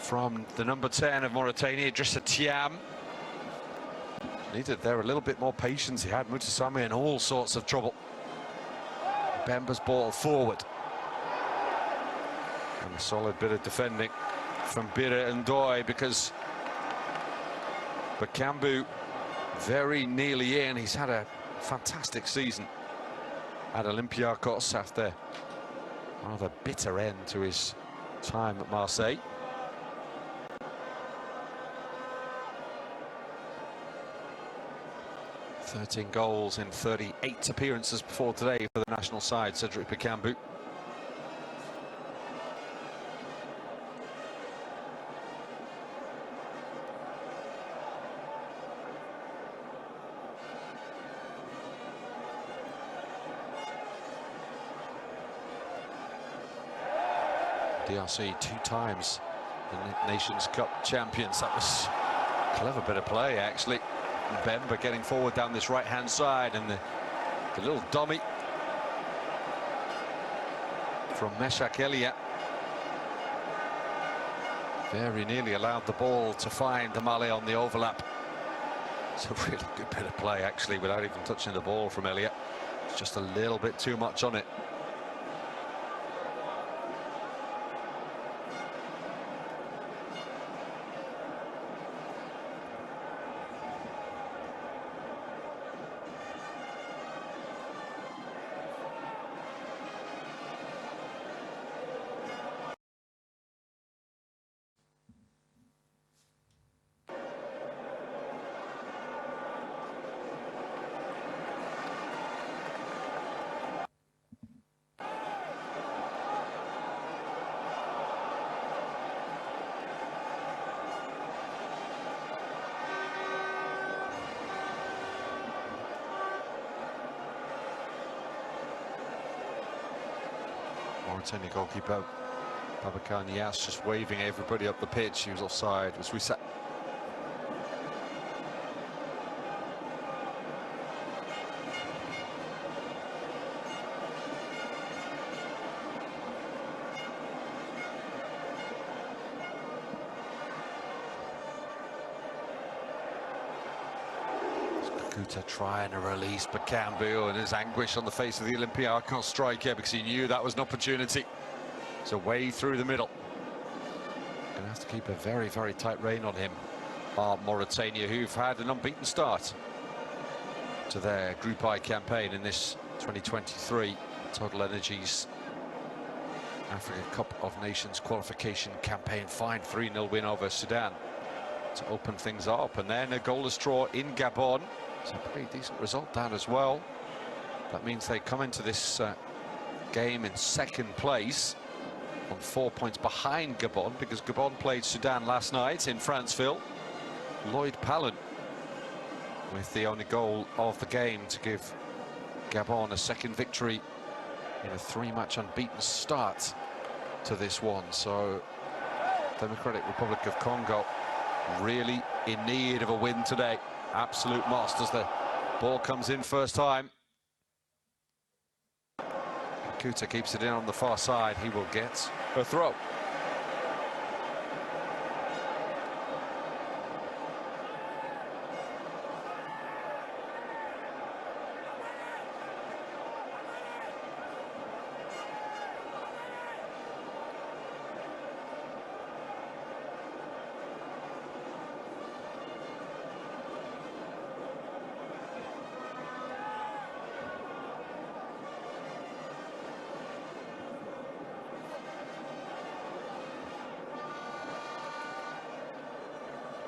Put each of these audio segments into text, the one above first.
from the number 10 of Mauritania, Idrissa Thiam. Needed there a little bit more patience. He had Mutasami in all sorts of trouble. Bemba's ball forward. And a solid bit of defending from Bira and Doi, because Bakambu very nearly in. He's had a fantastic season at Olympiacos after a rather bitter end to his time at Marseille. "13 goals in 38 appearances before today for the national side," Cedric Bakambu. DRC 2 times the Nations Cup champions. That was a clever bit of play, actually. Bemba getting forward down this right-hand side, and the little dummy from Meshak Elia very nearly allowed the ball to find the Mali on the overlap. It's a really good bit of play, actually, without even touching the ball from Elia. It's just a little bit too much on it. Mauritania goalkeeper Babacar Niasse just waving everybody up the pitch. He was offside. Was reset. Kakuta trying to release Bakambu, and there's anguish on the face of the Olympiacos striker, because he knew that was an opportunity. So way through the middle. Gonna have to keep a very, very tight rein on him. Mauritania, who've had an unbeaten start to their Group I campaign in this 2023 Total Energies Africa Cup of Nations qualification campaign. Fine 3-0 win over Sudan to open things up, and then a goalless draw in Gabon. So a pretty decent result that as well. That means they come into this game in second place, on 4 points behind Gabon, because Gabon played Sudan last night in Franceville. Lloyd Palin with the only goal of the game to give Gabon a second victory in a 3-match unbeaten start to this one. So Democratic Republic of Congo really in need of a win today. Absolute must, as the ball comes in first time. Kuta keeps it in on the far side. He will get a throw.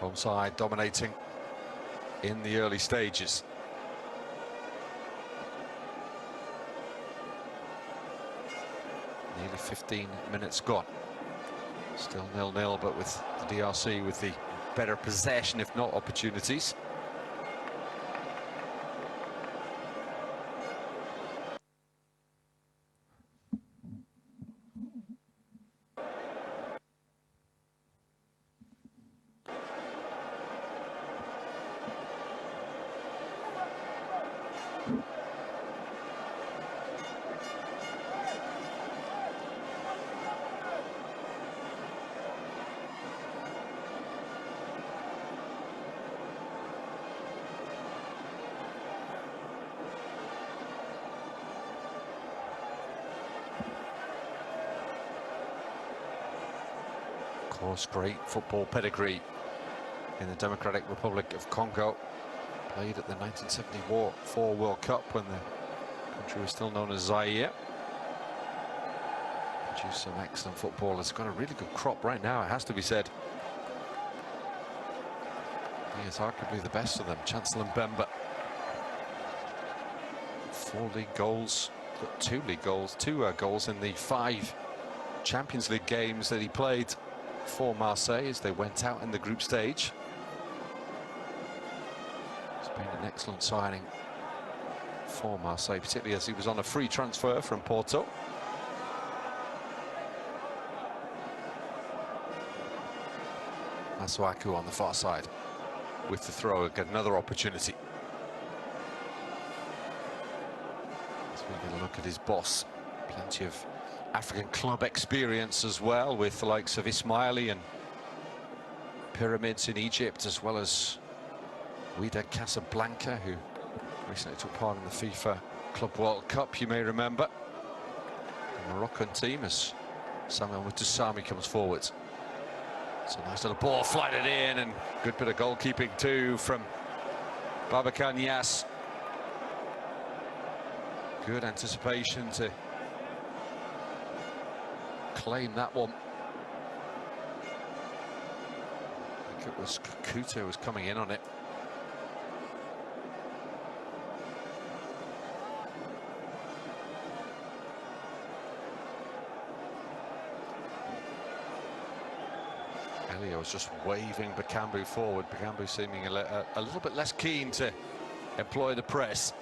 Home side dominating in the early stages. Nearly 15 minutes gone. Still 0-0, but with the DRC with the better possession, if not opportunities. course, great football pedigree in the Democratic Republic of Congo. Played at the 1974 World Cup when the country was still known as Zaire. Produced some excellent footballers. Got a really good crop right now, it has to be said. He is arguably the best of them. Chancellor Mbemba. 4 league goals, got 2 league goals, 2 goals in the 5 Champions League games that he played for Marseille as they went out in the group stage. It's been an excellent signing for Marseille, particularly as he was on a free transfer from Porto. Masuaku on the far side with the throw, get another opportunity. As we get a look at his boss, plenty of African club experience as well, with the likes of Ismaili and Pyramids in Egypt, as well as Wydad Casablanca, who recently took part in the FIFA Club World Cup, you may remember. The Moroccan team, as Samuel Mutusami comes forward. It's a nice little ball flighted in, and good bit of goalkeeping too from Babacar Niasse. Good anticipation to claim that one. I think it was Kakuta was coming in on it. Elio was just waving Bakambu forward. Bakambu seeming a little bit less keen to employ the press.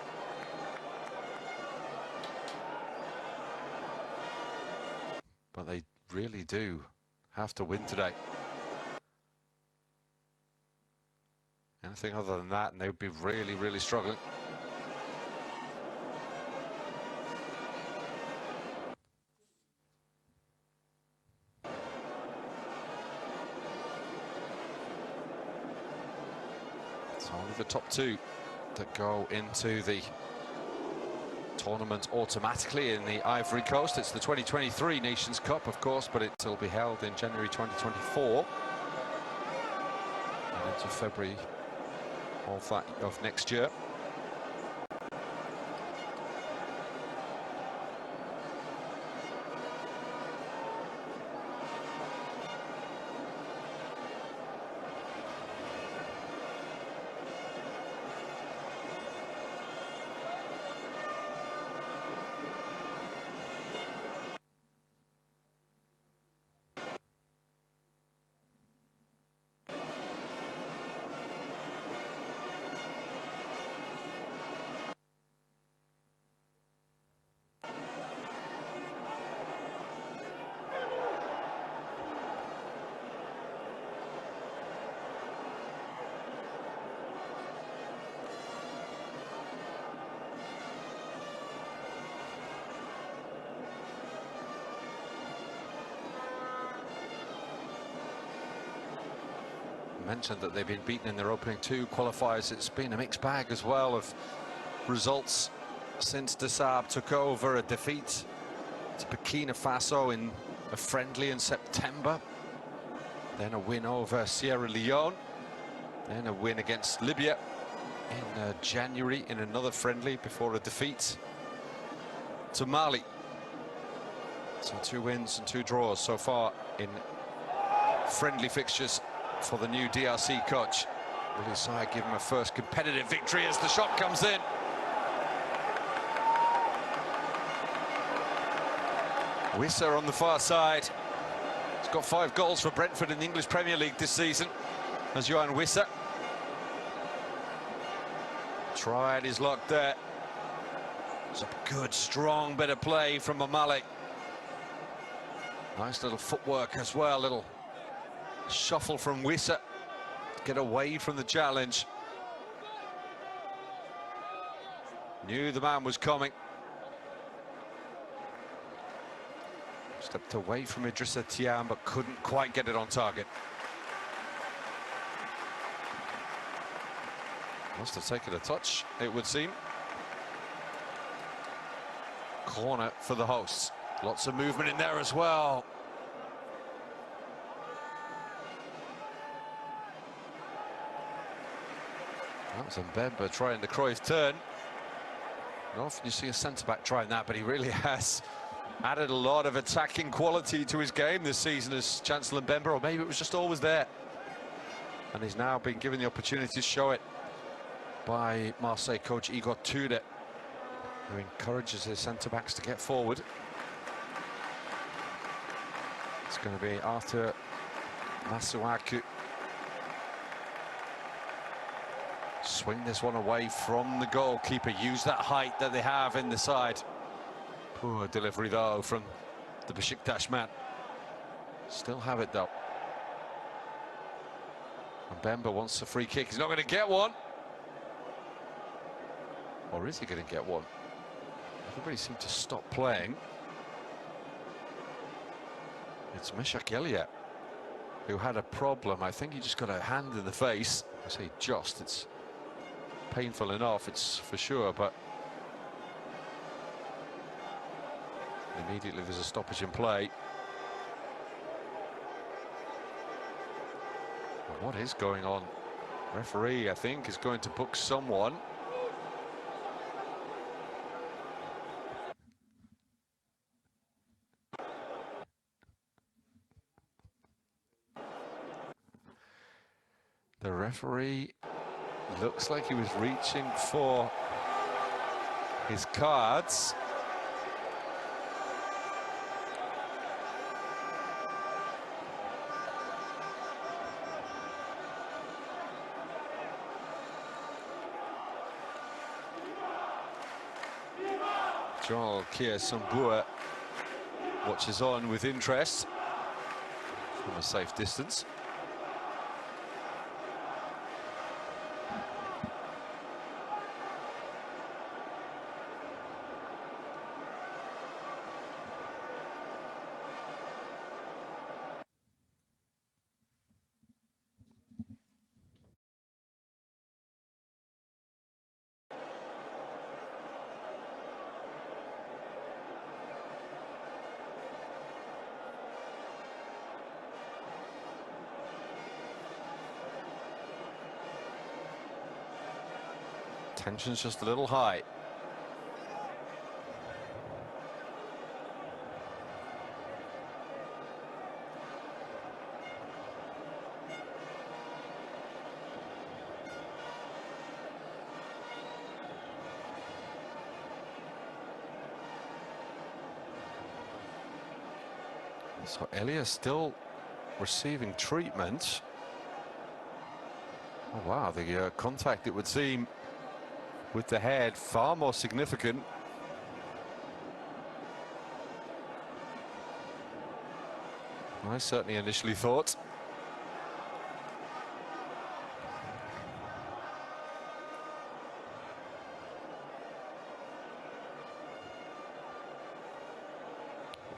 But they really do have to win today. Anything other than that, and they would be really, really struggling. It's only the top 2 that go into the tournament automatically in the Ivory Coast. It's the 2023 Nations Cup, of course, but it'll be held in January 2024 and into February of next year. Mentioned that they've been beaten in their opening 2 qualifiers. It's been a mixed bag as well of results since Desaab took over. A defeat to Burkina Faso in a friendly in September, then a win over Sierra Leone, then a win against Libya in January in another friendly, before a defeat to Mali. So 2 wins and 2 draws so far in friendly fixtures for the new DRC coach. Will his side give him a first competitive victory as the shot comes in? Wissa on the far side. He's got 5 goals for Brentford in the English Premier League this season, as Johan Wissa. Tried his luck there. It's a good, strong bit of play from Omale. Nice little footwork as well, little shuffle from Wissa to get away from the challenge. Knew the man was coming. Stepped away from Idrissa Thiam, but couldn't quite get it on target. Must have taken a touch, it would seem. Corner for the hosts. Lots of movement in there as well. That was Mbemba trying the Cruyff turn. Not often you see a centre-back trying that, but he really has added a lot of attacking quality to his game this season as Chancellor Mbemba, or maybe it was just always there. And he's now been given the opportunity to show it by Marseille coach Igor Tudor, who encourages his centre-backs to get forward. It's going to be Arthur Masuaku. Swing this one away from the goalkeeper. Use that height that they have in the side. Poor delivery though from the Besiktas man. Still have it though. And Mbemba wants a free kick. He's not going to get one. Or is he going to get one? Everybody seemed to stop playing. It's Meshak Elia who had a problem. I think he just got a hand in the face. I say just, it's painful enough, it's for sure, but immediately there's a stoppage in play. Well, what is going on? Referee, I think, is going to book someone. The referee looks like he was reaching for his cards. Joel Kia-Sambua watches on with interest from a safe distance. Tension's just a little high. So Elia still receiving treatment. Oh wow, the contact, it would seem, with the head far more significant. I certainly initially thought.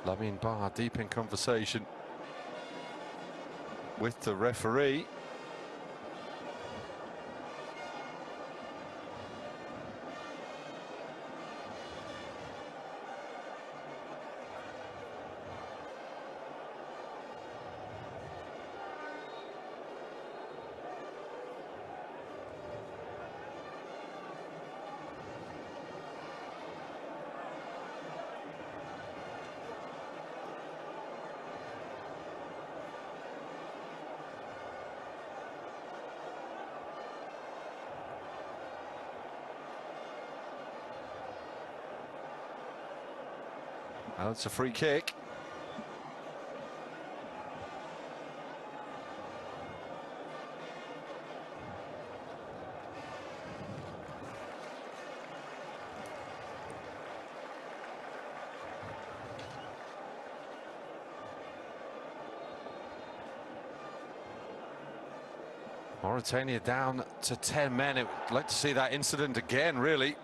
Lamine Ba deep in conversation with the referee. Well, it's a free kick. Mauritania down to 10 men. I'd like to see that incident again, really.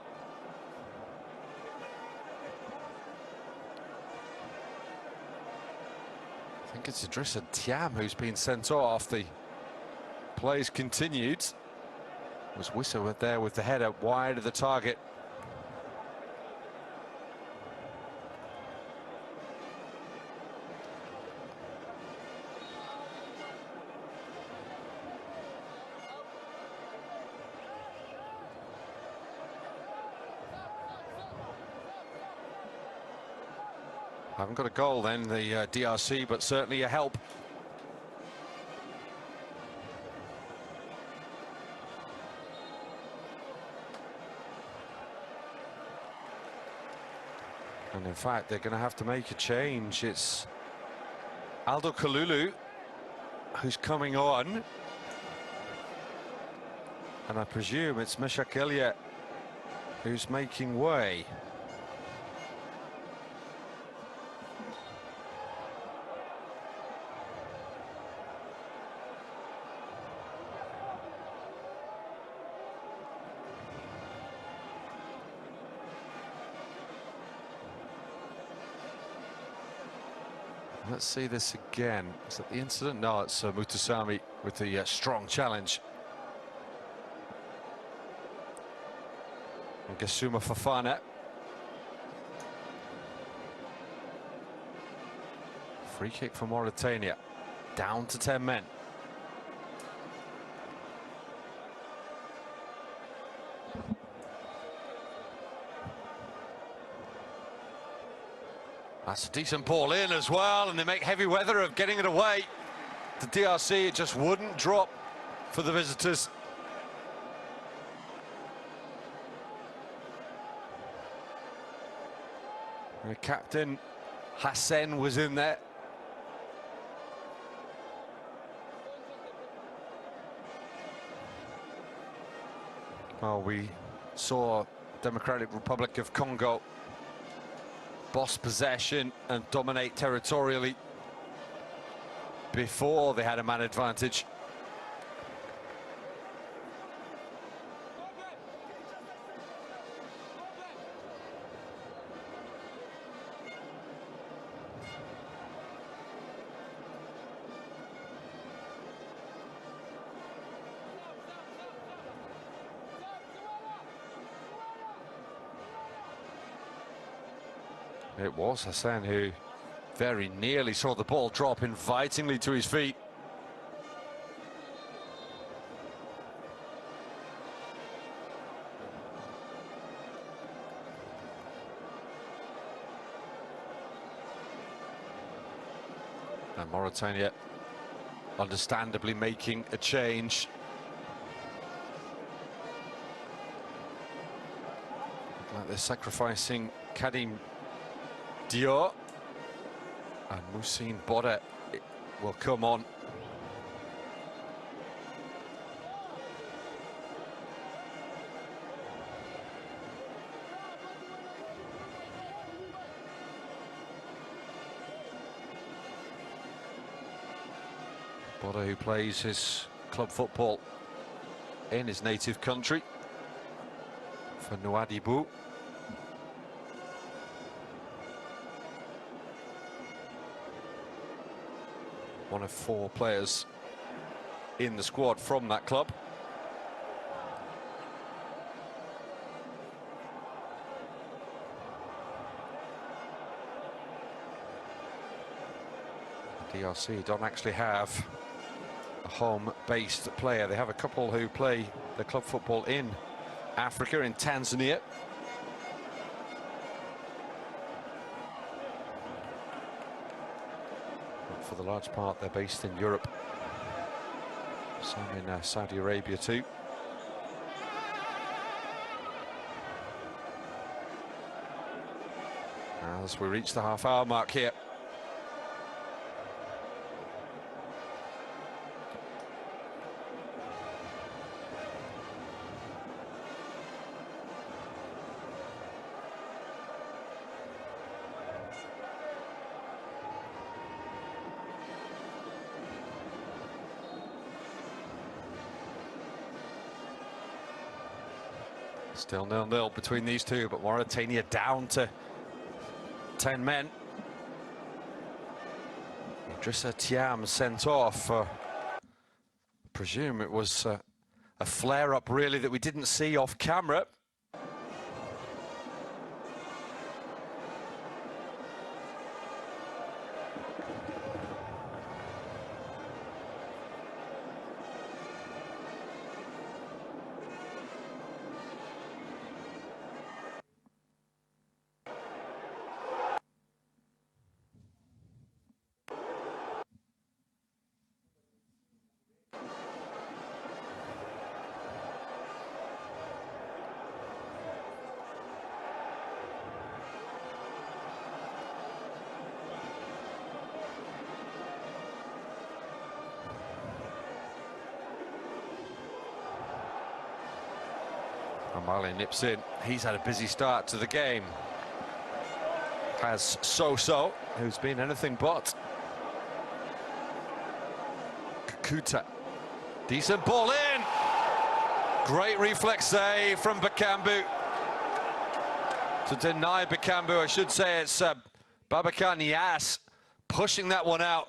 I think it's Idrissa Thiam who's been sent off. The plays continued. Was Wissa there with the header wide of the target. Haven't got a goal then, the DRC, but certainly a help. And in fact, they're going to have to make a change. It's Aldo Kalulu who's coming on. And I presume it's Meshak Elliott who's making way. Let's see this again. Is that the incident? No, it's Mutasami with the strong challenge. And Gassuma Fofana. Free kick for Mauritania. Down to 10 men. That's a decent ball in as well, and they make heavy weather of getting it away. The DRC, it just wouldn't drop for the visitors. The captain, Hassan, was in there. Well, we saw Democratic Republic of Congo boss possession and dominate territorially before they had a man advantage. It was Hassan who very nearly saw the ball drop invitingly to his feet. And Mauritania understandably making a change. Like they're sacrificing Kadim Dior, and Moussine Bode will come on. Bode, who plays his club football in his native country for Nouadhibou. One of 4 players in the squad from that club. DRC don't actually have a home-based player. They have a couple who play their club football in Africa, in Tanzania. For the large part, they're based in Europe. Some in Saudi Arabia too. As we reach the half-hour mark here. Still 0-0 between these two, but Mauritania down to 10 men. Idrissa Thiam sent off. I presume it was a flare-up, really, that we didn't see off camera. O'Malley nips in. He's had a busy start to the game. Has So-So, who's been anything but. Kakuta. Decent ball in. Great reflex save from Bakambu. To deny Bakambu, I should say it's Babacar Niasse pushing that one out.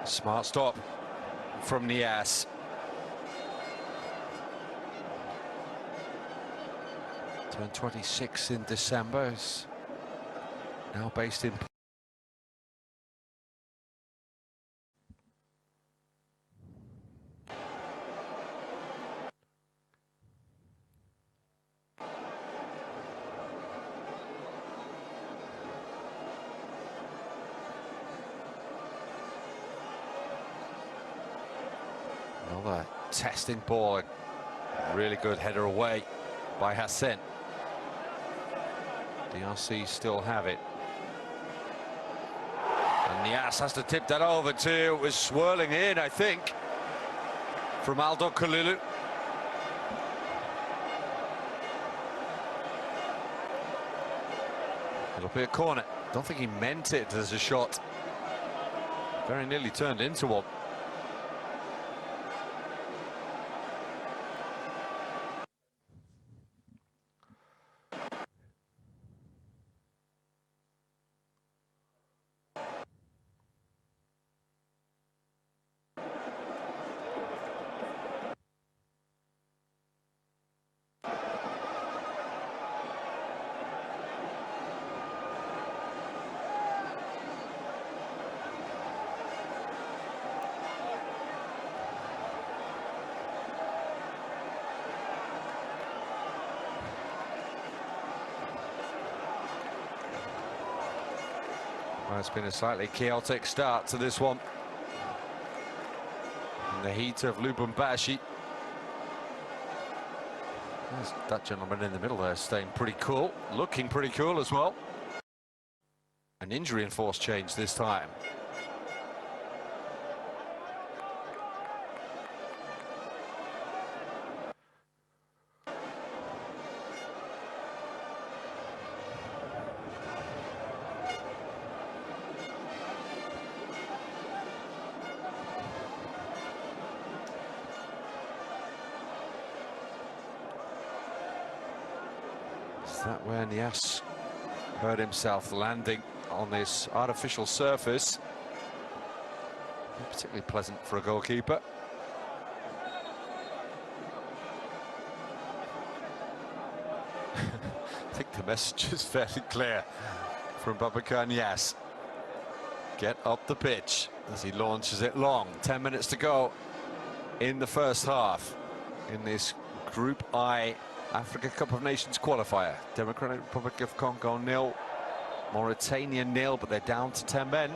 Smart stop from Niasse. Turned 26 in December. Is now based in. Another testing ball, a really good header away by Hassan. DRC still have it. And Niasse has to tip that over too. It was swirling in, I think, from Aldo Kalulu. It'll be a corner. Don't think he meant it as a shot. Very nearly turned into one. Well, it's been a slightly chaotic start to this one. In the heat of Lubumbashi. There's that gentleman in the middle there staying pretty cool, looking pretty cool as well. An injury enforced change this time. Is that where Niasse hurt himself landing on this artificial surface? Not particularly pleasant for a goalkeeper. I think the message is fairly clear from Babacar Niasse. Get up the pitch as he launches it long. 10 minutes to go in the first half in this Group I Africa Cup of Nations qualifier. Democratic Republic of Congo 0, Mauritania 0, but they're down to 10 men.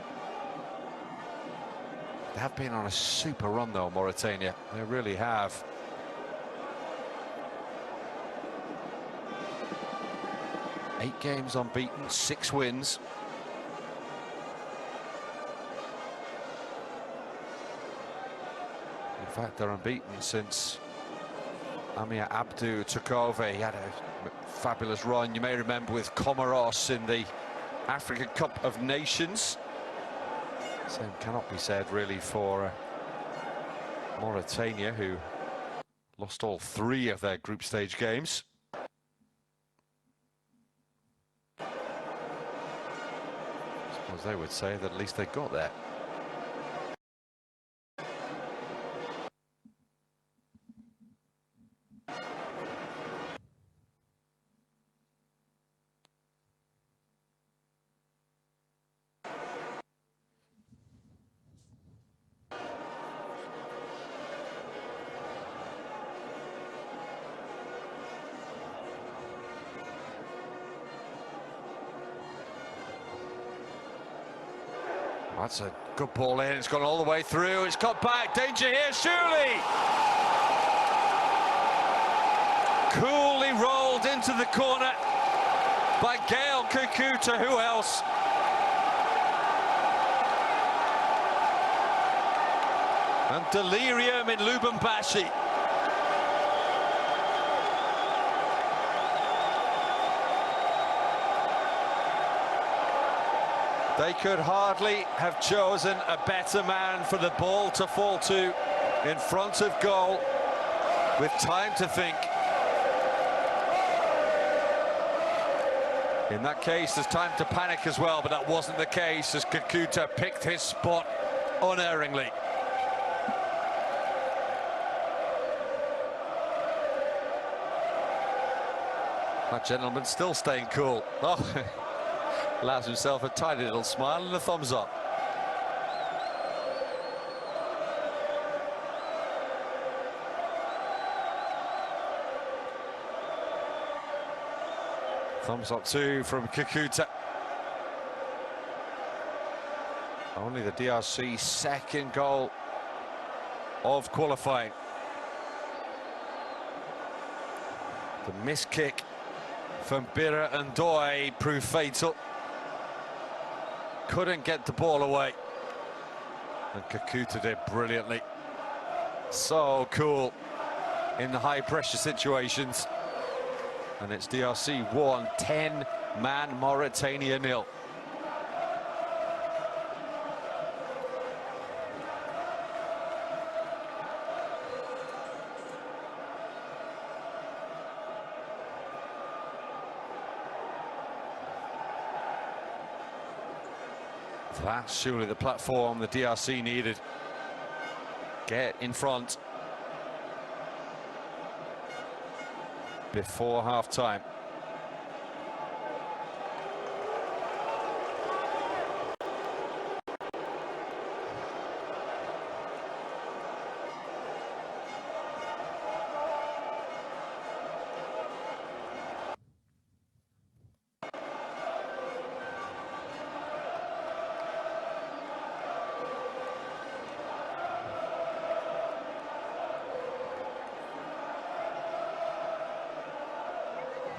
They have been on a super run though, Mauritania. They really have. Eight games unbeaten, 6 wins. In fact, they're unbeaten since Amir Abdou took over. He had a fabulous run, you may remember, with Comoros in the African Cup of Nations. Same cannot be said really for Mauritania, who lost all 3 of their group stage games. I suppose they would say that at least they got there. That's a good ball in. It's gone all the way through. It's got back. Danger here, surely. Coolly rolled into the corner by Gael Kakuta. Who else? And delirium in Lubumbashi. They could hardly have chosen a better man for the ball to fall to in front of goal with time to think. In that case, there's time to panic as well, but that wasn't the case as Kakuta picked his spot unerringly. That gentleman still staying cool. Oh, allows himself a tiny little smile and a thumbs up. Thumbs up too from Kakuta. Only the DRC's second goal of qualifying. The missed kick from Bira and Doi proved fatal. Couldn't get the ball away. And Kakuta did brilliantly. So cool in the high pressure situations. And it's DRC 1, 10-man Mauritania 0. That's surely the platform the DRC needed. Get in front before half-time.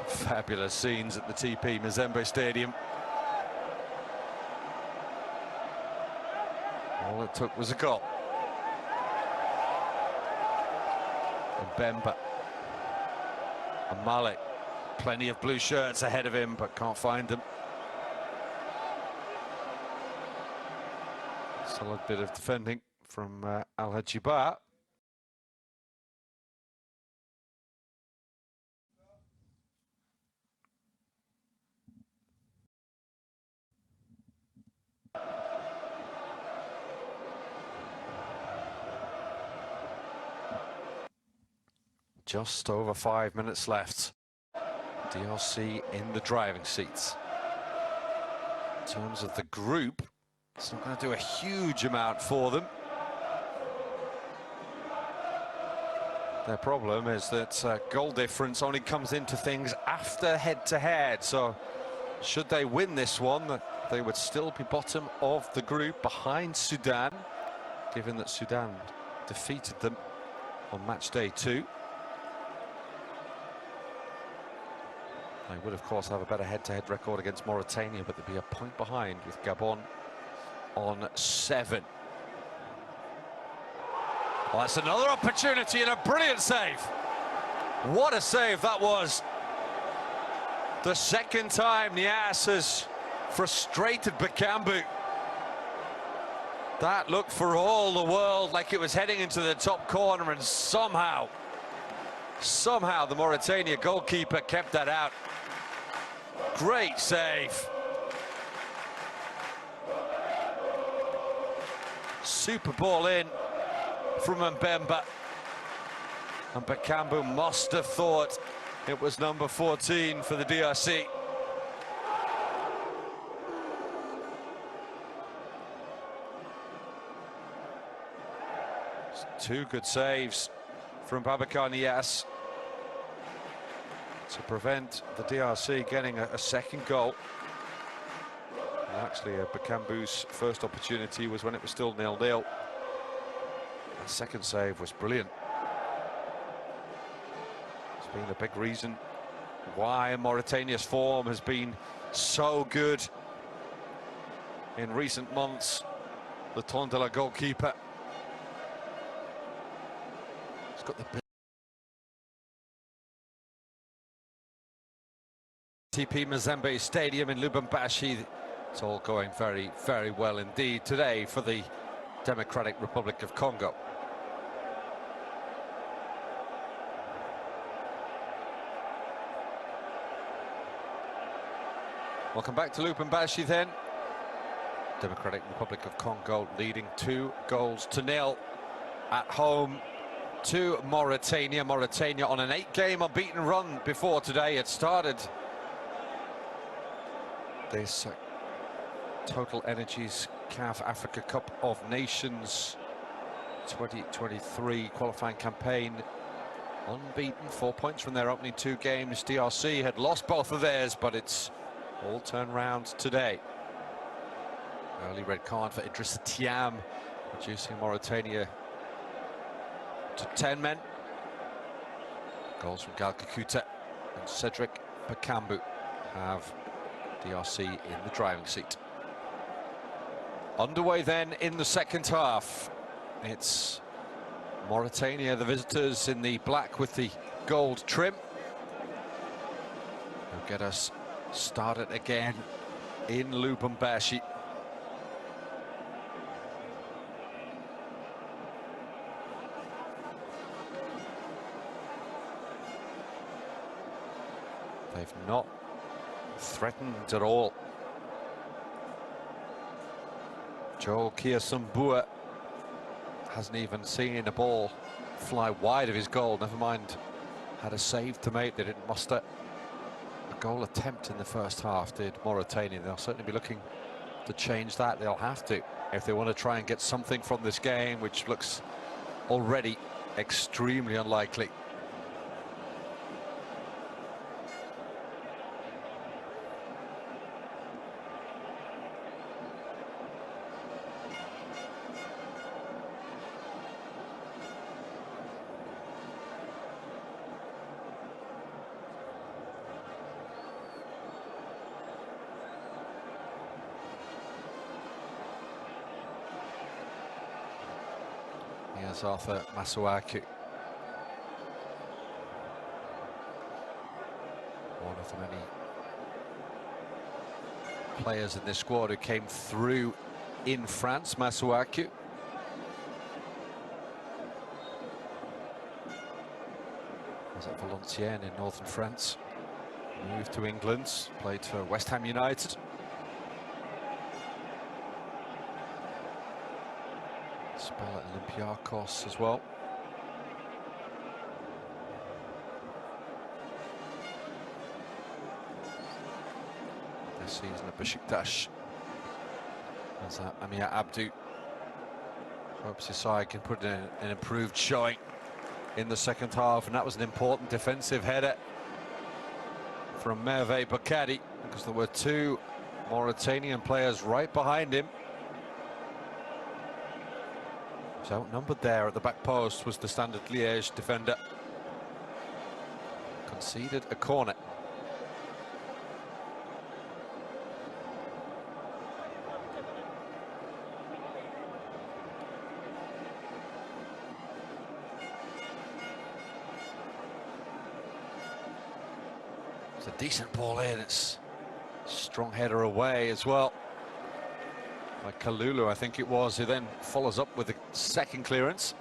Fabulous scenes at the TP Mazembe Stadium. All it took was a goal. And Bemba and Malik, plenty of blue shirts ahead of him, but can't find them. Solid bit of defending from Al-Hajiba. Just over 5 minutes left. DRC in the driving seats. In terms of the group, it's not going to do a huge amount for them. Their problem is that goal difference only comes into things after head-to-head. So should they win this one, they would still be bottom of the group behind Sudan, given that Sudan defeated them on match day 2. They would, of course, have a better head-to-head record against Mauritania, but they'd be a point behind with Gabon on 7. Well, that's another opportunity and a brilliant save. What a save that was. The second time Nias has frustrated Bakambu. That looked for all the world like it was heading into the top corner, and somehow the Mauritania goalkeeper kept that out. Great save. Super ball in from Mbemba. And Bakambu must have thought it was number 14 for the DRC. Two good saves from Babacar Nias to prevent the DRC getting a second goal. And actually, Bakambu's first opportunity was when it was still 0-0. That second save was brilliant. It's been a big reason why Mauritania's form has been so good in recent months. The Tondela goalkeeper. He's got the TP Mazembe Stadium in Lubumbashi. It's all going very, very well indeed today for the Democratic Republic of Congo. Welcome back to Lubumbashi then. Democratic Republic of Congo leading 2-0 at home to Mauritania. Mauritania on an 8-game unbeaten run before today. It started this Total Energies CAF Africa Cup of Nations 2023 qualifying campaign. Unbeaten, 4 points from their opening 2 games. DRC had lost both of theirs, but it's all turned round today. Early red card for Idrissa Thiam, reducing Mauritania to 10 men. Goals from Gal Kakuta and Cedric Bakambu have DRC in the driving seat. Underway then in the second half. It's Mauritania, the visitors, in the black with the gold trim. They'll get us started again in Lubumbashi. They've not threatened at all. Joel Kiasambua hasn't even seen a ball fly wide of his goal, never mind had a save to make. They didn't muster a goal attempt in the first half, did Mauritania. They'll certainly be looking to change that. They'll have to if they want to try and get something from this game, which looks already extremely unlikely. Here's Arthur Masuaku, one of the many players in this squad who came through in France. Masuaku was at Valenciennes in northern France, moved to England, played for West Ham United. Spell at Olympiacos as well. This season at Besiktas. As Amir Abdou hopes his side can put in an improved showing in the second half, and that was an important defensive header from Merve Bakari, because there were 2 Mauritanian players right behind him. So outnumbered there at the back post was the Standard Liège defender. Conceded a corner. It's a decent ball in. It's a strong header away as well. Like Kalulu, I think it was, who then follows up with the second clearance.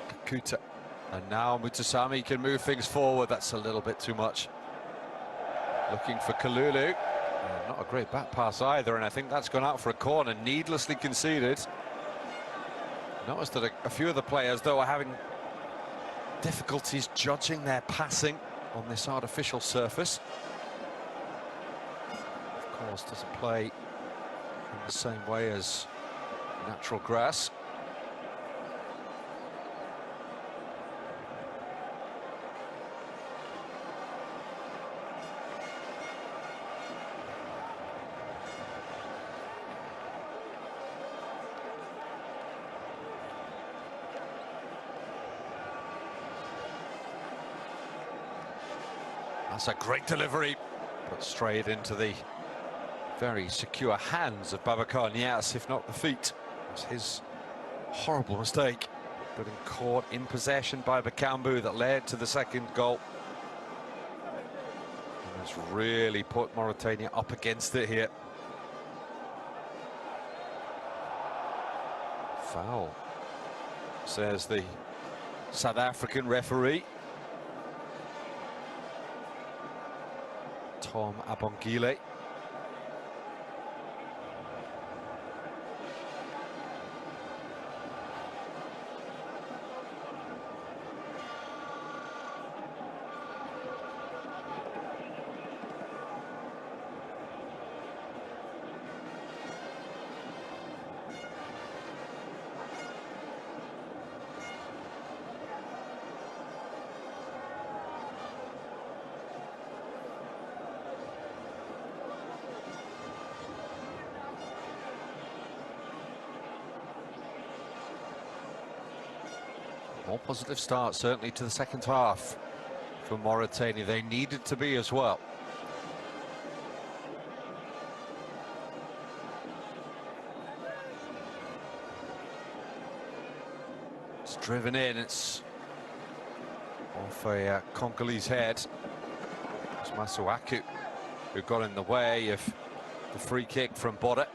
Kakuta. And now Mutasami can move things forward. That's a little bit too much. Looking for Kalulu. Not a great back pass either, and I think that's gone out for a corner, needlessly conceded. Notice that a few of the players, though, are having difficulties judging their passing on this artificial surface. Doesn't play in the same way as natural grass. That's a great delivery, but straight into the very secure hands of Babacar Niasse, if not the feet. It was his horrible mistake, getting caught in possession by Bakambu that led to the second goal. And has really put Mauritania up against it here. Foul, says the South African referee. Tom Abongile. More positive start, certainly, to the second half for Mauritania. They needed to be as well. It's driven in, it's off a Congolese head. It's Masuaku who got in the way of the free kick from Bode.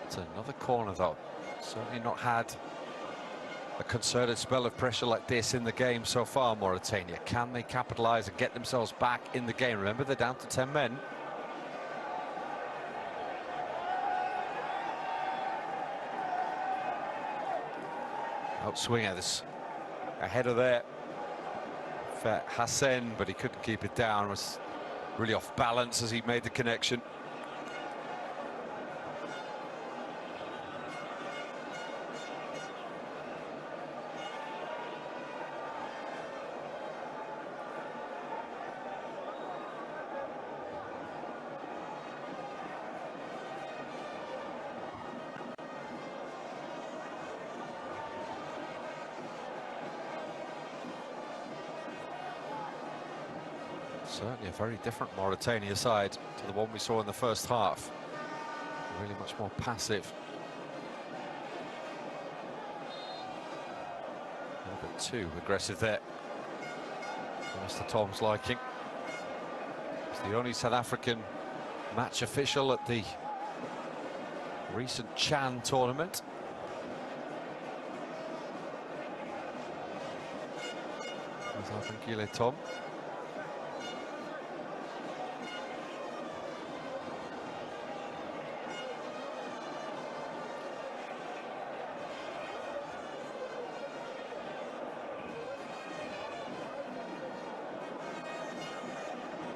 It's another corner though. Certainly not had a concerted spell of pressure like this in the game so far, Mauritania. Can they capitalise and get themselves back in the game? Remember, they're down to 10 men. Outswinger, this ahead of there. Hassan, but he couldn't keep it down. Was really off balance as he made the connection. Certainly a very different Mauritania side to the one we saw in the first half. Really much more passive. A little bit too aggressive there, for Mr. Tom's liking. He's the only South African match official at the recent Chan tournament. There's Tom.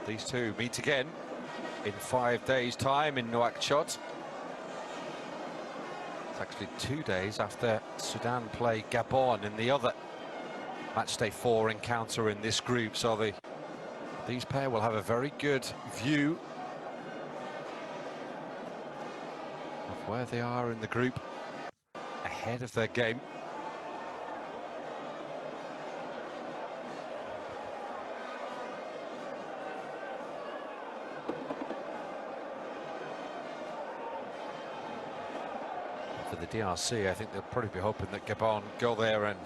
These two meet again in 5 days' time in Nouakchott. It's actually 2 days after Sudan play Gabon in the other matchday 4 encounter in this group. So these pair will have a very good view of where they are in the group ahead of their game. For the DRC, I think they'll probably be hoping that Gabon go there and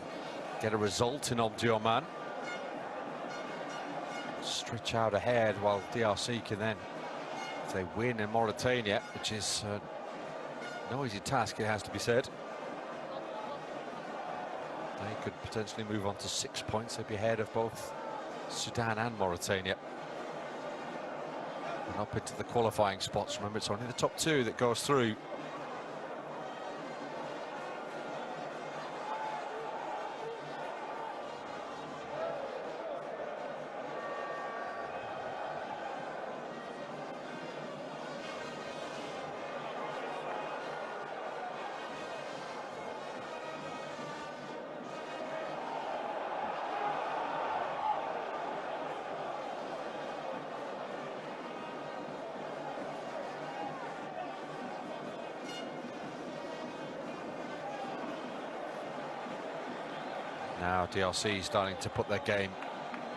get a result in Omdurman. Stretch out ahead while DRC can then, if they win in Mauritania, which is no easy task, it has to be said, they could potentially move on to 6 points. They'd be ahead of both Sudan and Mauritania. And up into the qualifying spots. Remember, it's only the top 2 that goes through. Now DRC starting to put their game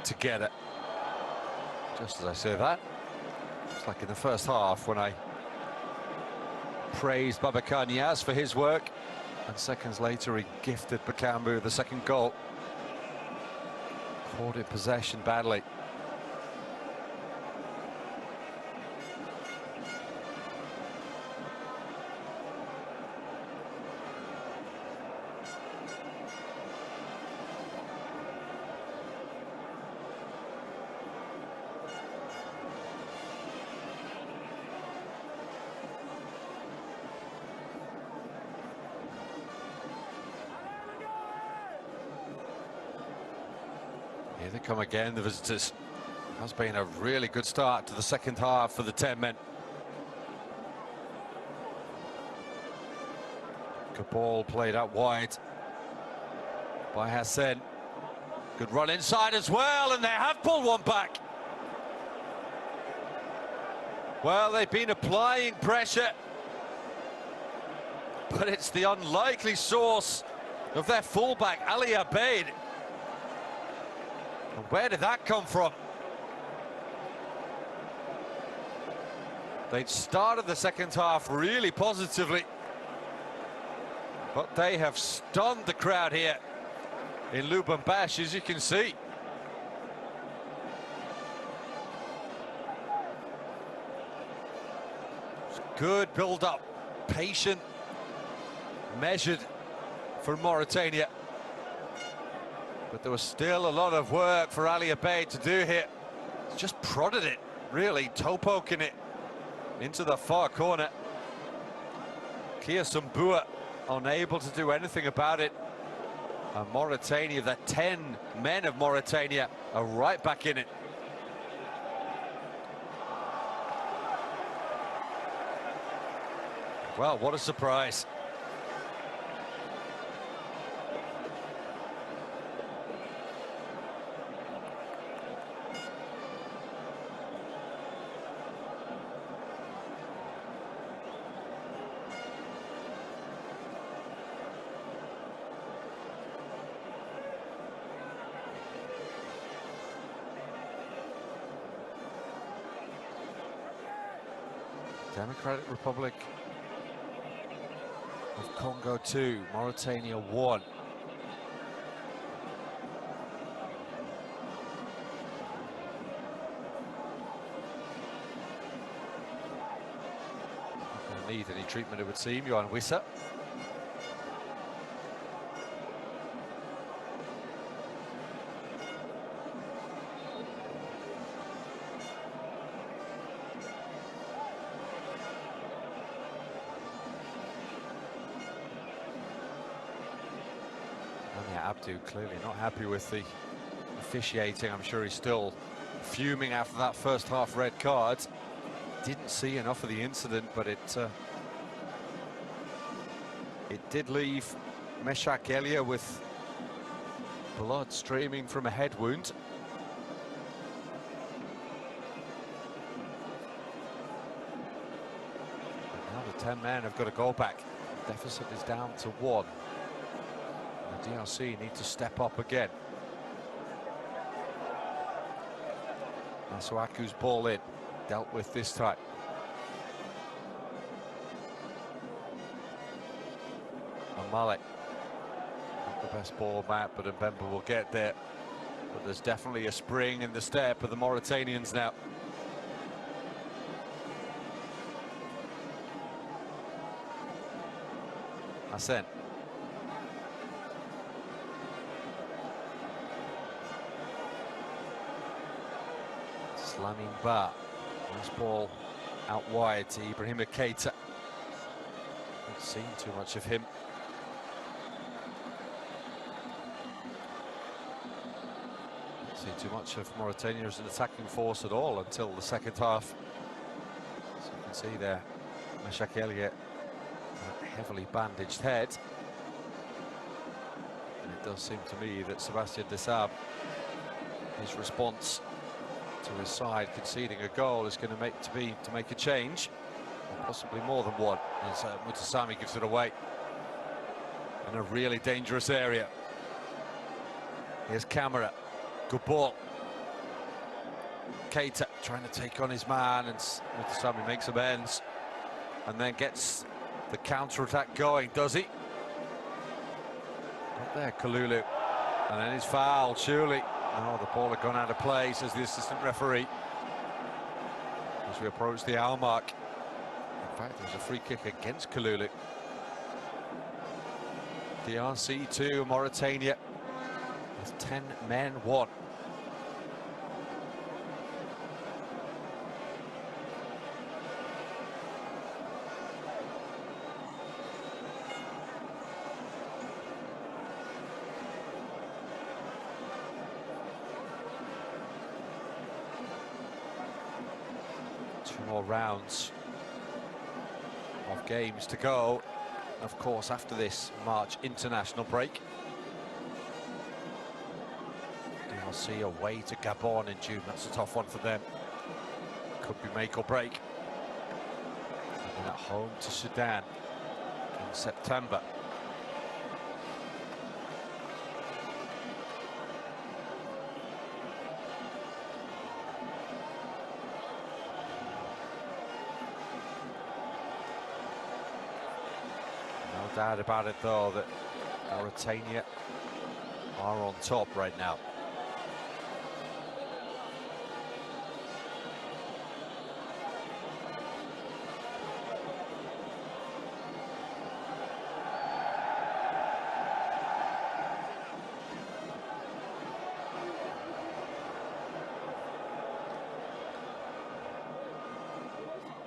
together. Just as I say that, it's like in the first half when I praised Babacar Niaz for his work, and seconds later he gifted Bakambu the second goal. Caught in possession badly. Here they come again, the visitors. Has been a really good start to the second half for the 10 men. Good ball played out wide by Hassan. Good run inside as well, and they have pulled one back. Well, they've been applying pressure, but it's the unlikely source of their fullback, Ali Abeid. And where did that come from? They'd started the second half really positively, but they have stunned the crowd here in Lubumbashi, as you can see. Good build-up, patient, measured for Mauritania. But there was still a lot of work for Ali Abeid to do here. He's just prodded it, really, toe-poking it into the far corner. Kia Sumbua unable to do anything about it. And Mauritania, the 10 men of Mauritania, are right back in it. Well, what a surprise. Democratic Republic of Congo 2, Mauritania 1. Not going to need any treatment, it would seem. Johan Wissa. Abdu clearly not happy with the officiating. I'm sure he's still fuming after that first half red card. Didn't see enough of the incident, but it did leave Meshak Elia with blood streaming from a head wound. But now the 10 men have got to go back. Deficit is down to 1. The DRC need to step up again. Masuaku's ball in, dealt with this time. Amale, not the best ball map, but Mbemba will get there. But there's definitely a spring in the step of the Mauritanians now. Hassan. Lamin Ba, nice ball out wide to Ibrahima Keita. Haven't seen too much of him. Haven't seen too much of Mauritania as an attacking force at all until the second half. So you can see there, Meshak Elia, a heavily bandaged head. And it does seem to me that Sebastian Desabre, his response to his side conceding a goal is going to make a change, or possibly more than one, as Mutasami gives it away in a really dangerous area. Here's Camera. Good ball. Keita trying to take on his man, and Mutasami makes amends and then gets the counter-attack going, does he? Not there, Kalulu. And then he's fouled, surely. No, the ball had gone out of play, says the assistant referee. As we approach the hour mark. In fact, there's a free kick against Kalulu. DRC 2, Mauritania with 10 men won. Two more rounds of games to go. Of course, after this March international break, DRC away to Gabon in June. That's a tough one for them. Could be make or break. And then at home to Sudan in September. No doubt about it, though, that Mauritania are on top right now.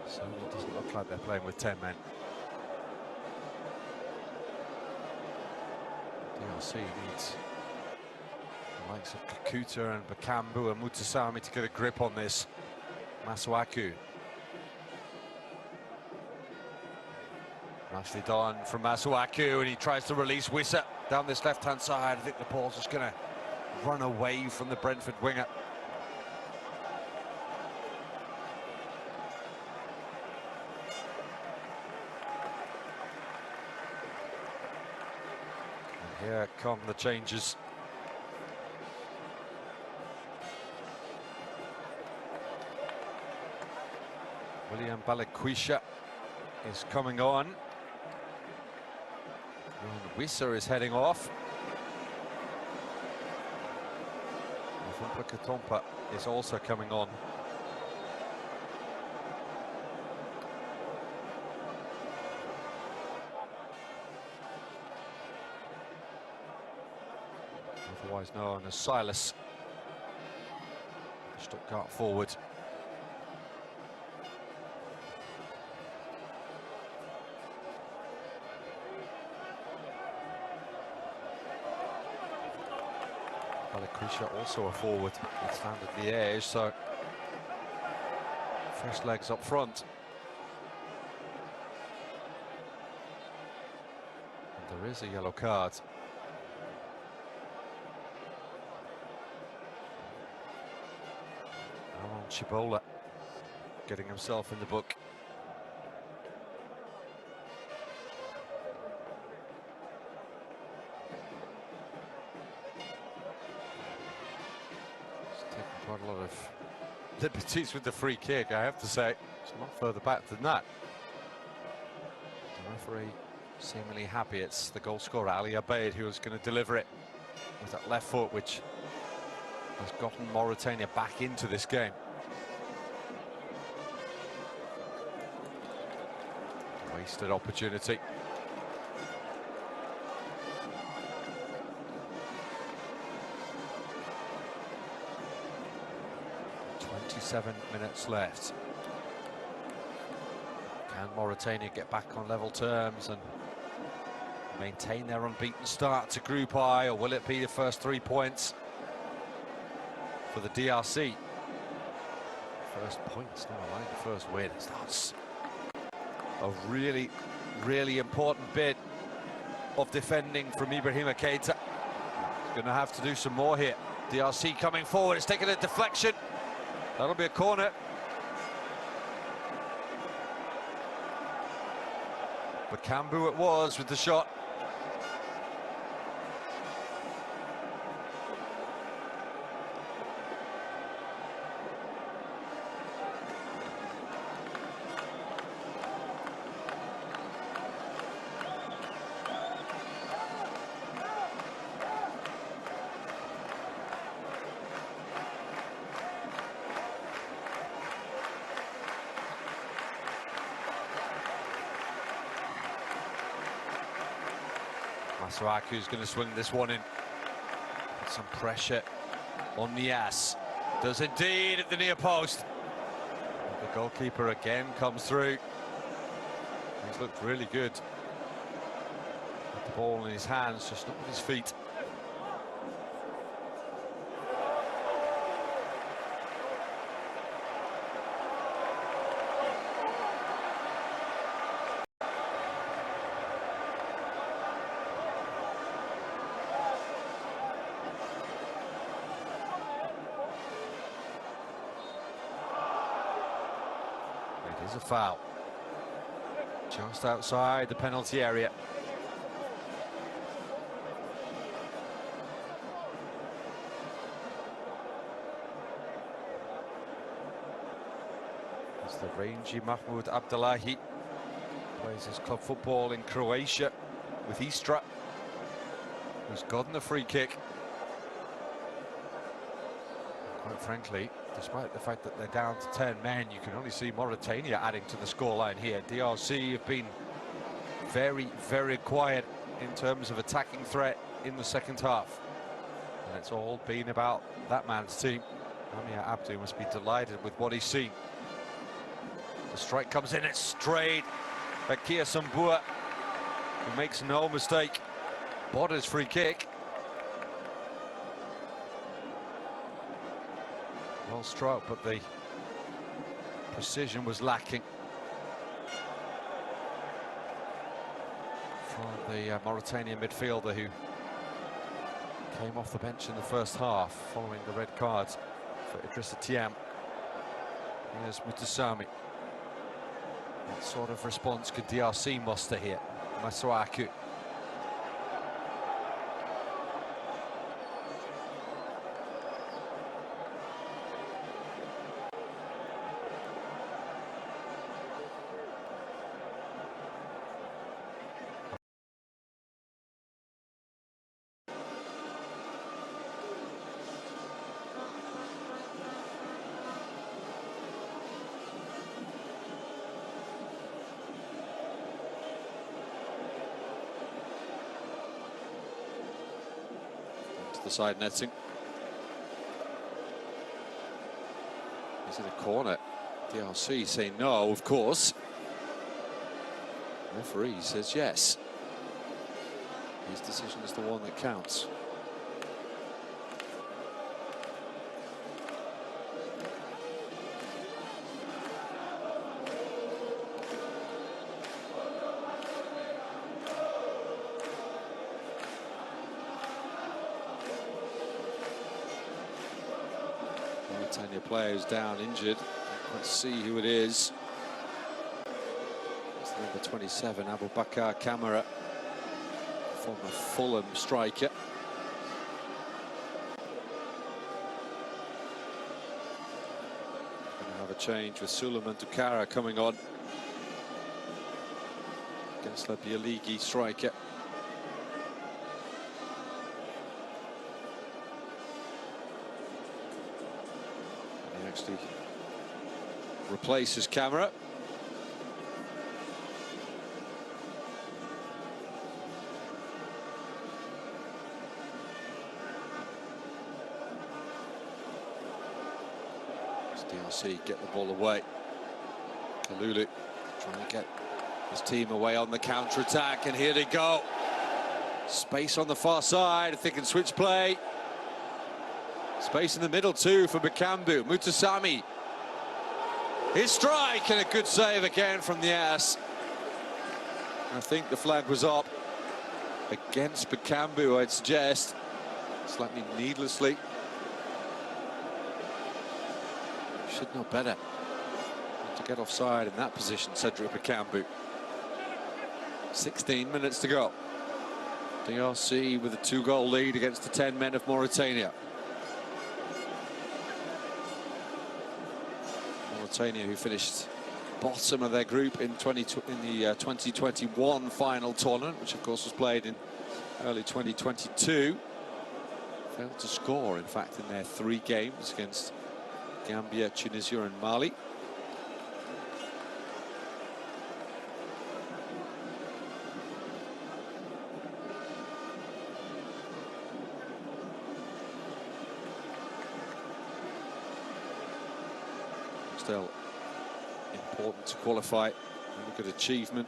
So it doesn't look like they're playing with 10 men. DRC needs the likes of Kakuta and Bakambu and Mutasami to get a grip on this. Masuaku. Nicely done from Masuaku, and he tries to release Wissa down this left-hand side. I think the ball's just going to run away from the Brentford winger. Here come the changes. William Balakwisha is coming on. And Wissa is heading off. Fumpa Katompa is also coming on. Otherwise known as Silas, Stuttgart forward. Balakwisha also a forward with Standard Liège, so fresh legs up front. And there is a yellow card. Chibola getting himself in the book. He's taking quite a lot of liberties with the free kick, I have to say. It's not further back than that. The referee seemingly happy. It's the goal scorer, Ali Abeid, who is going to deliver it with that left foot, which has gotten Mauritania back into this game. Wasted opportunity. "27 minutes left. Can Mauritania get back on level terms and maintain their unbeaten start to Group I, or will it be the first 3 points for the DRC? First points, never mind the first win. That's a really, really important bit of defending from Ibrahima Keita. He's going to have to do some more here. DRC coming forward, it's taking a deflection. That'll be a corner. Bakambu it was with the shot. Masuaku's going to swing this one in. Put some pressure on Niasse. Does indeed at the near post. The goalkeeper again comes through. He's looked really good. With the ball in his hands, just not with his feet. It is a foul. Just outside the penalty area. It's the rangy Mahmoud Abdullahi. Plays his club football in Croatia with Istra, who's gotten the free kick. Quite frankly, despite the fact that they're down to 10 men, you can only see Mauritania adding to the scoreline here. DRC have been very, very quiet in terms of attacking threat in the second half. And it's all been about that man's team. Amir Abdu must be delighted with what he's seen. The strike comes in, it's straight at Kia Sambua, who makes no mistake. Boda's free kick. Well struck, but the precision was lacking from the Mauritanian midfielder, who came off the bench in the first half following the red cards for Idrissa Thiam. Here's Mutasami. What sort of response could DRC muster here? Masuaku. The side netting. Is it a corner? DRC say no, of course. The referee says yes. His decision is the one that counts. Mauritania player is down, injured. Let's see who it is. It's number 27, Abubakar Kamara, former Fulham striker. Going to have a change with Suleiman Dukara coming on against the Bialigi striker. Actually replaces Camera. DRC get the ball away. Kalulu trying to get his team away on the counter-attack, and here they go. Space on the far side, if they can switch play. Space in the middle too for Bakambu. Mutasami. His strike, and a good save again from the ass. I think the flag was up against Bakambu, I'd suggest. Slightly needlessly. Should know better to get offside in that position, Cedric Bakambu. 16 minutes to go. DRC with a 2-goal lead against the 10 men of Mauritania. Mauritania, who finished bottom of their group in the 2021 final tournament, which of course was played in early 2022. Failed to score, in fact, in their 3 games against Gambia, Tunisia and Mali. Still important to qualify and a good achievement.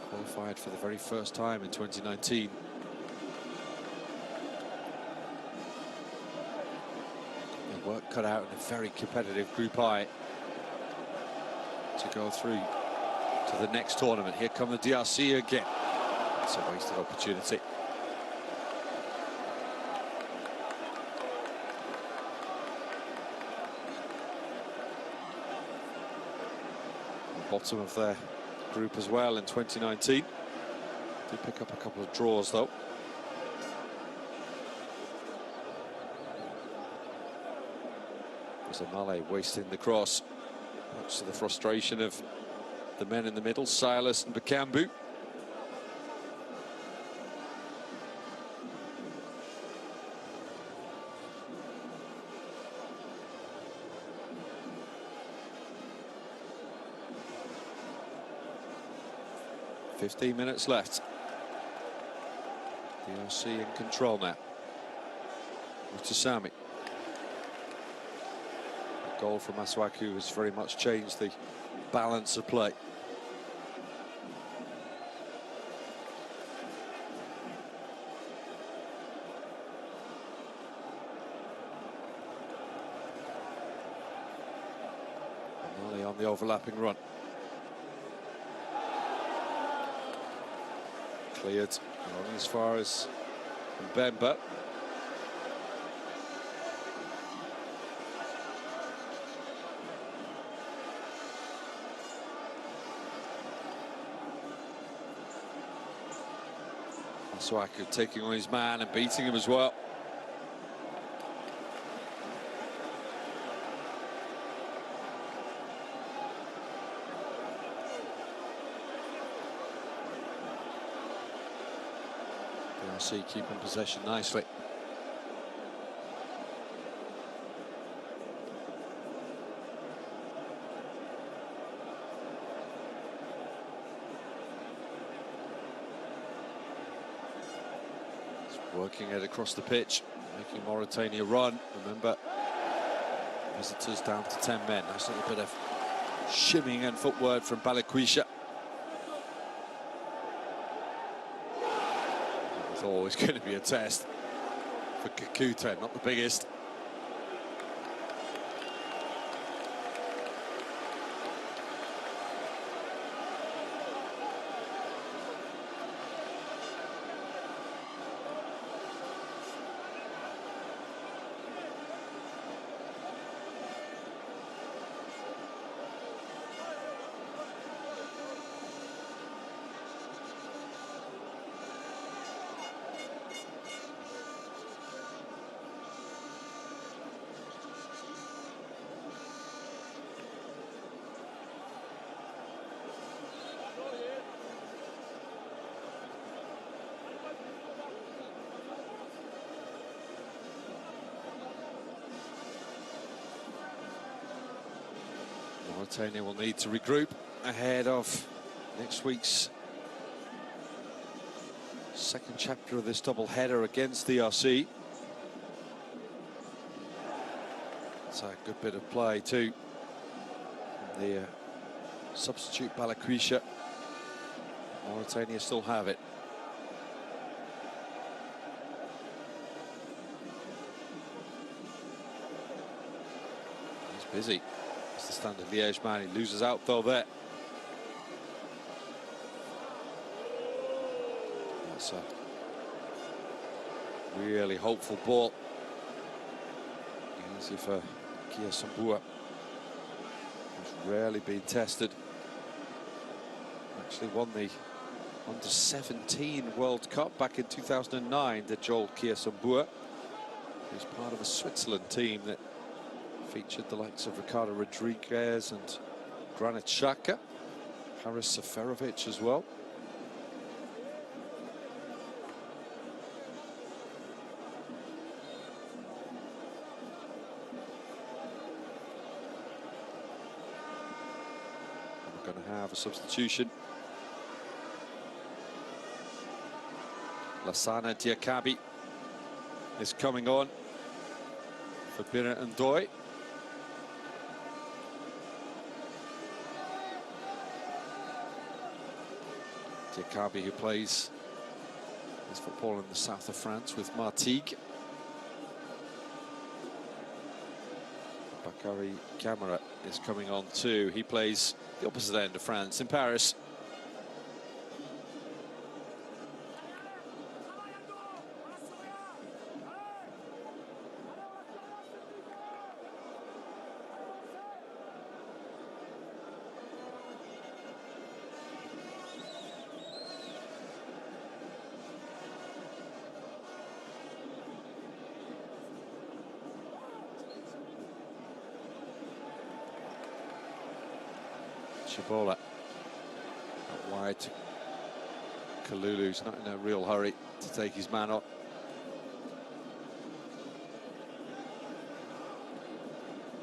Qualified for the very first time in 2019. Their work cut out in a very competitive Group I to go through to the next tournament. Here come the DRC again. It's a wasted opportunity. Bottom of their group as well in 2019. Did pick up a couple of draws though. There's a Malay wasting the cross, much to the frustration of the men in the middle, Silas and Bakambu. .15 minutes left. DRC in control now. Mutasami. A goal from Masuaku has very much changed the balance of play. Mali on the overlapping run. Cleared only as far as Mbemba. Masuaku taking on his man and beating him as well. DRC keeping possession nicely. Working it across the pitch, making Mauritania run. Remember, visitors down to 10 men. Nice little bit of shimming and footwork from Balikwisha. It was always going to be a test for Kakute, not the biggest. Mauritania will need to regroup ahead of next week's second chapter of this double header against DRC. It's a good bit of play too. The substitute Balikwisha. Mauritania still have it. He's busy. It's the Standard Liège man. He loses out though there. That's a really hopeful ball. Easy for Kia Sambua, who's rarely been tested. Actually won the Under-17 World Cup back in 2009, the Joel Kia Sambua. He was part of a Switzerland team that featured the likes of Ricardo Rodriguez and Granit Xhaka, Haris Seferovic as well. We're going to have a substitution. Lassana Diakabi is coming on. for Bira and Doy. Diakabi, who plays his football in the south of France with Martigues. Bakary Camara is coming on too. He plays the opposite end of France in Paris. Chibola out wide to Kalulu's not in a real hurry to take his man up.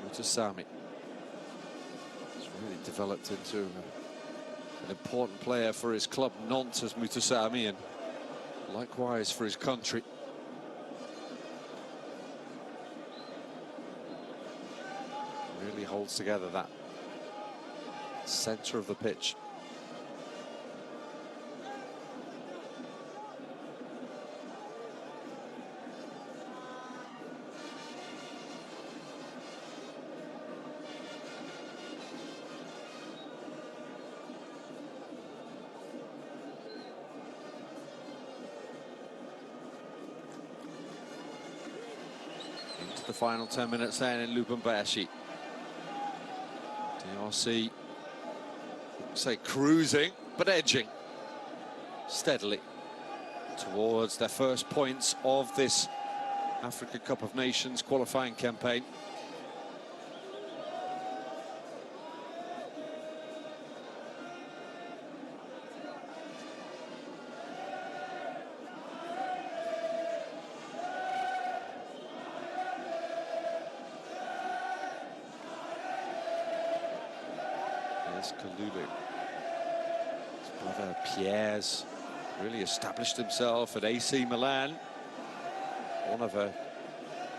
Mutasami has really developed into an important player for his club, Nantes, Mutasami, and likewise for his country. Really holds together that centre of the pitch. Into the final 10 minutes then in Lubumbashi. DRC, say cruising, but edging steadily towards their first points of this Africa Cup of Nations qualifying campaign. There's Kalulu. His brother Pierre's really established himself at AC Milan. One of a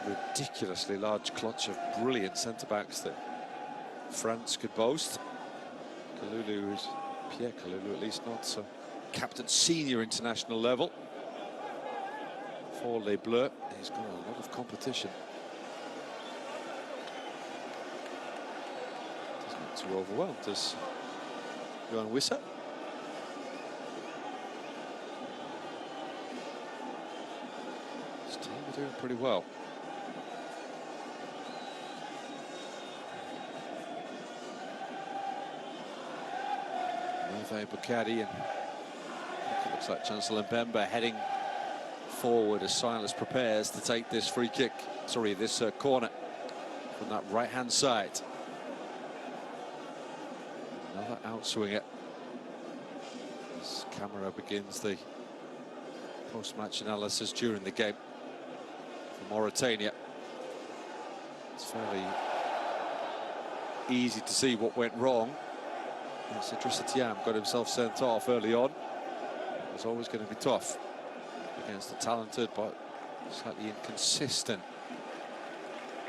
ridiculously large clutch of brilliant centre-backs that France could boast. Kalulu is, Pierre Kalulu at least, not so captain senior international level. For Les Bleus, he's got a lot of competition. Too overwhelmed as Johan Wissa. His team are doing pretty well. Merve Bukadi, and it looks like Chancellor Mbemba heading forward as Silas prepares to take this free kick, sorry, this corner from that right-hand side. Another outswinger as Camara begins the post-match analysis during the game for Mauritania. It's fairly easy to see what went wrong. Yes, Idrissa Thiam got himself sent off early on. It was always going to be tough against a talented but slightly inconsistent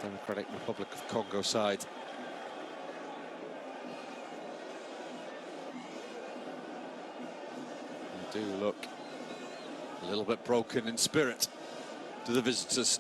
Democratic Republic of Congo side. Do look a little bit broken in spirit to the visitors.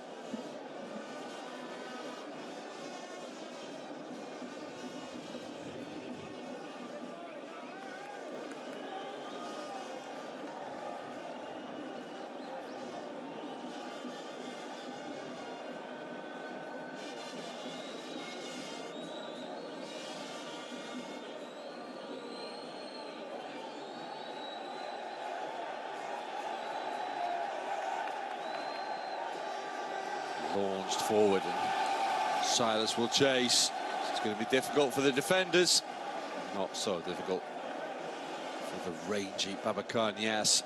Launched forward and Silas will chase. It's going to be difficult for the defenders. Not so difficult for the rangy Babacar Niasse.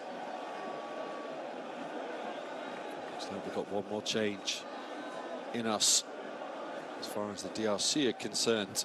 Looks like we've got one more change in us as far as the DRC are concerned.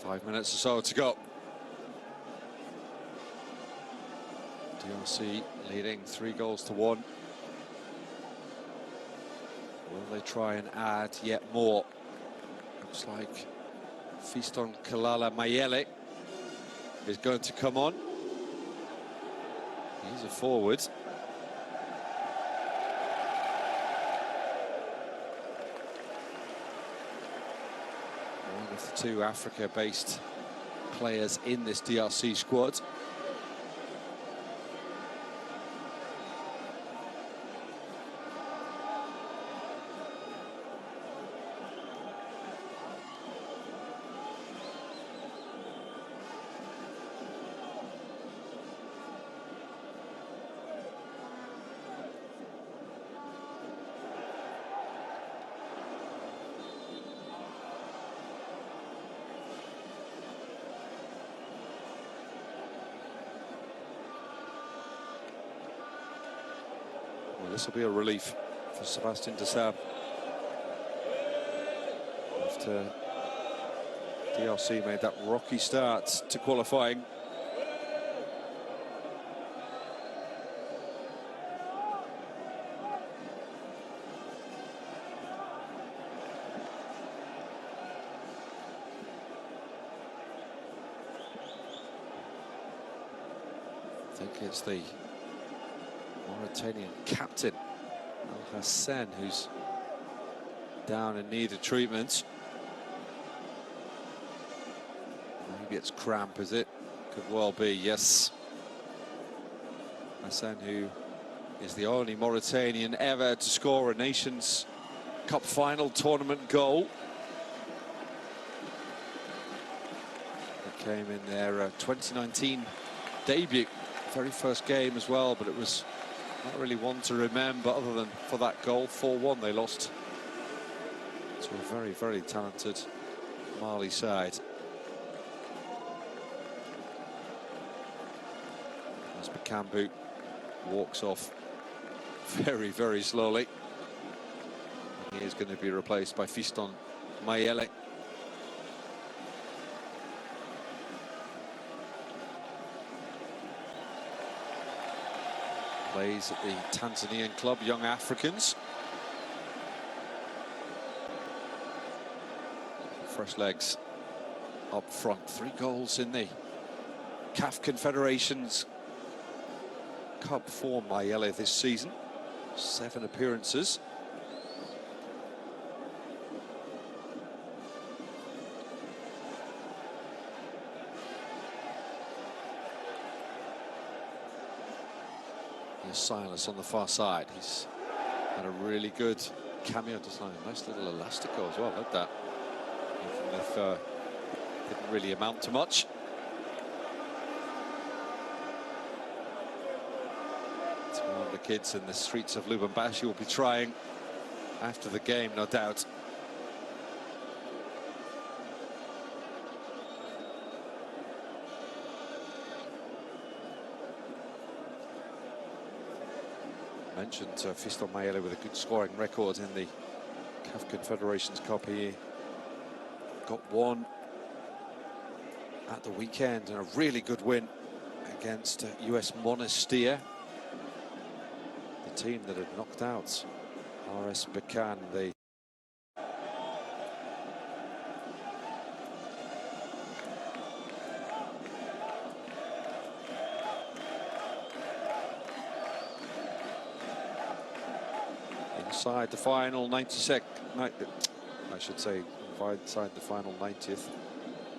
5 minutes or so to go. DRC leading 3-1. Will they try and add yet more? Looks like Fiston Kalala Mayele is going to come on. He's a forward. One of the two Africa-based players in this DRC squad. Well, this will be a relief for Sebastian Desabre. After DRC made that rocky start to qualifying. I think it's the Mauritanian captain, Al Hassan, who's down and need of treatment. Maybe it's cramp, is it? Could well be, yes. Hassan, who is the only Mauritanian ever to score a Nations Cup final tournament goal. It came in their 2019 debut, very first game as well, but it was not really one to remember other than for that goal. 4-1 they lost to a very, very talented Mali side. As Bakambu walks off very, very slowly. He is going to be replaced by Fiston Mayele. Plays at the Tanzanian club, Young Africans. Fresh legs up front. 3 goals in the CAF Confederations Cup for Mayele this season. 7 appearances. Here's Silas on the far side. He's had a really good cameo design. Nice little elastico as well. Like that. Even if didn't really amount to much. It's one of the kids in the streets of Lubumbashi will be trying after the game, no doubt. Mentioned Fiston Mayele with a good scoring record in the CAF Confederations Cup. He got one at the weekend and a really good win against US Monastir, the team that had knocked out RS Berkane. The inside the final 90th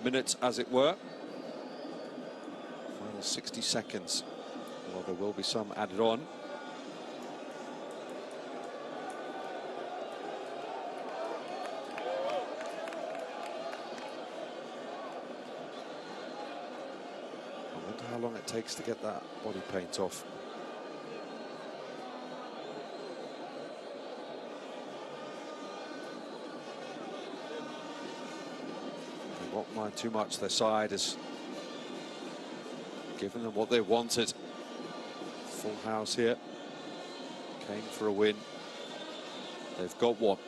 minute, as it were. Final 60 seconds. Well, there will be some added on. I wonder how long it takes to get that body paint off. Won't mind too much. Their side has given them what they wanted. Full house here. Came for a win. They've got one.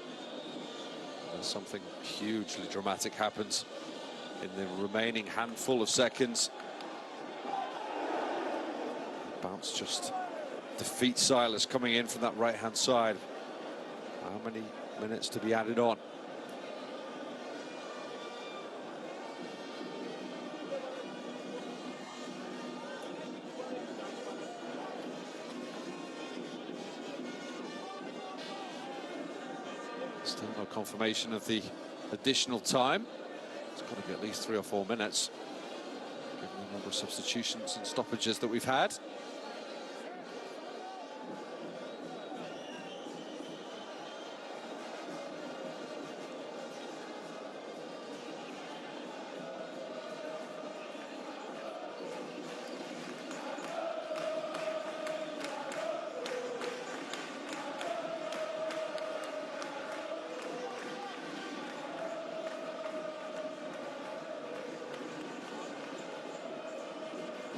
Unless something hugely dramatic happens in the remaining handful of seconds. Bounce just defeats Silas coming in from that right-hand side. How many minutes to be added on? Still no confirmation of the additional time. It's got to be at least 3 or 4 minutes, given the number of substitutions and stoppages that we've had.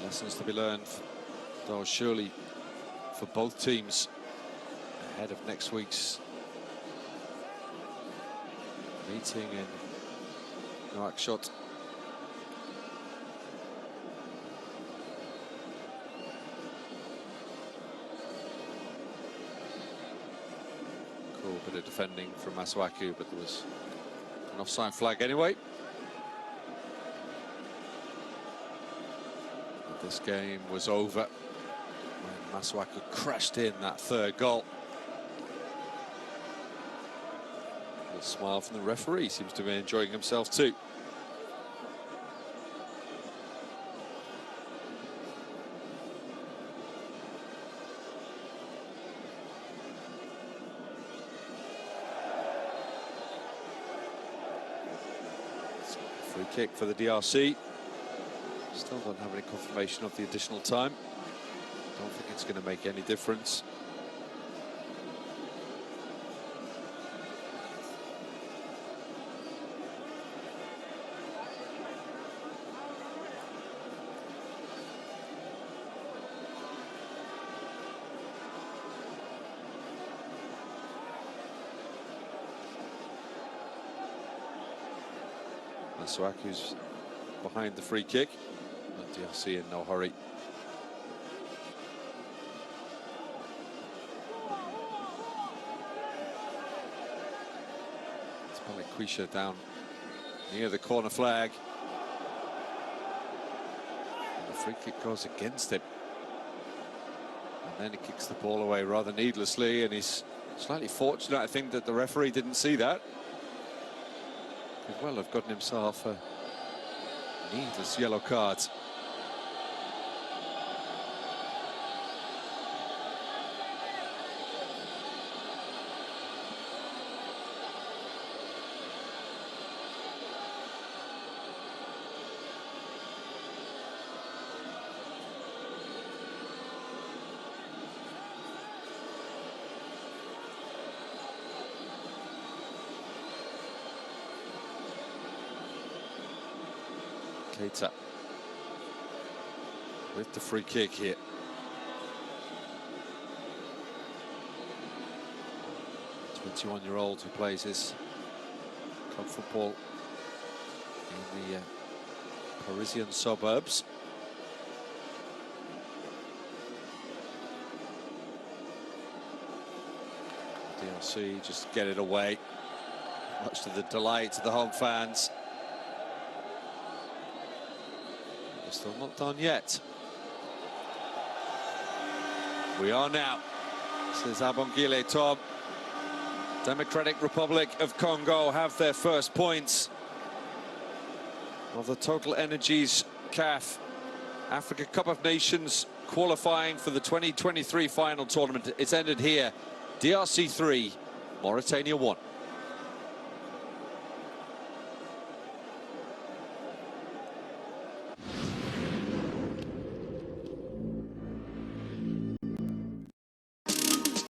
Lessons to be learned, though, surely, for both teams ahead of next week's meeting in Nouakchott. Cool bit of defending from Masuaku, but there was an offside flag anyway. This game was over when Masuaku crashed in that third goal. A smile from the referee, seems to be enjoying himself too. Free kick for the DRC. Still don't have any confirmation of the additional time. Don't think it's going to make any difference. Masuaku's behind the free kick. DRC in no hurry. It's Balikwisha down near the corner flag. And the free kick goes against him. And then he kicks the ball away rather needlessly, and he's slightly fortunate, I think, that the referee didn't see that. Could well have gotten himself a needless yellow card. Keita with the free kick here. The 21-year-old who plays his club football in the Parisian suburbs. DRC just get it away, much to the delight of the home fans. We're still not done yet. We are now, says Abongile Tom. Democratic Republic of Congo have their first points of the Total Energies CAF Africa Cup of Nations qualifying for the 2023 final tournament. It's ended here. DRC 3, Mauritania 1.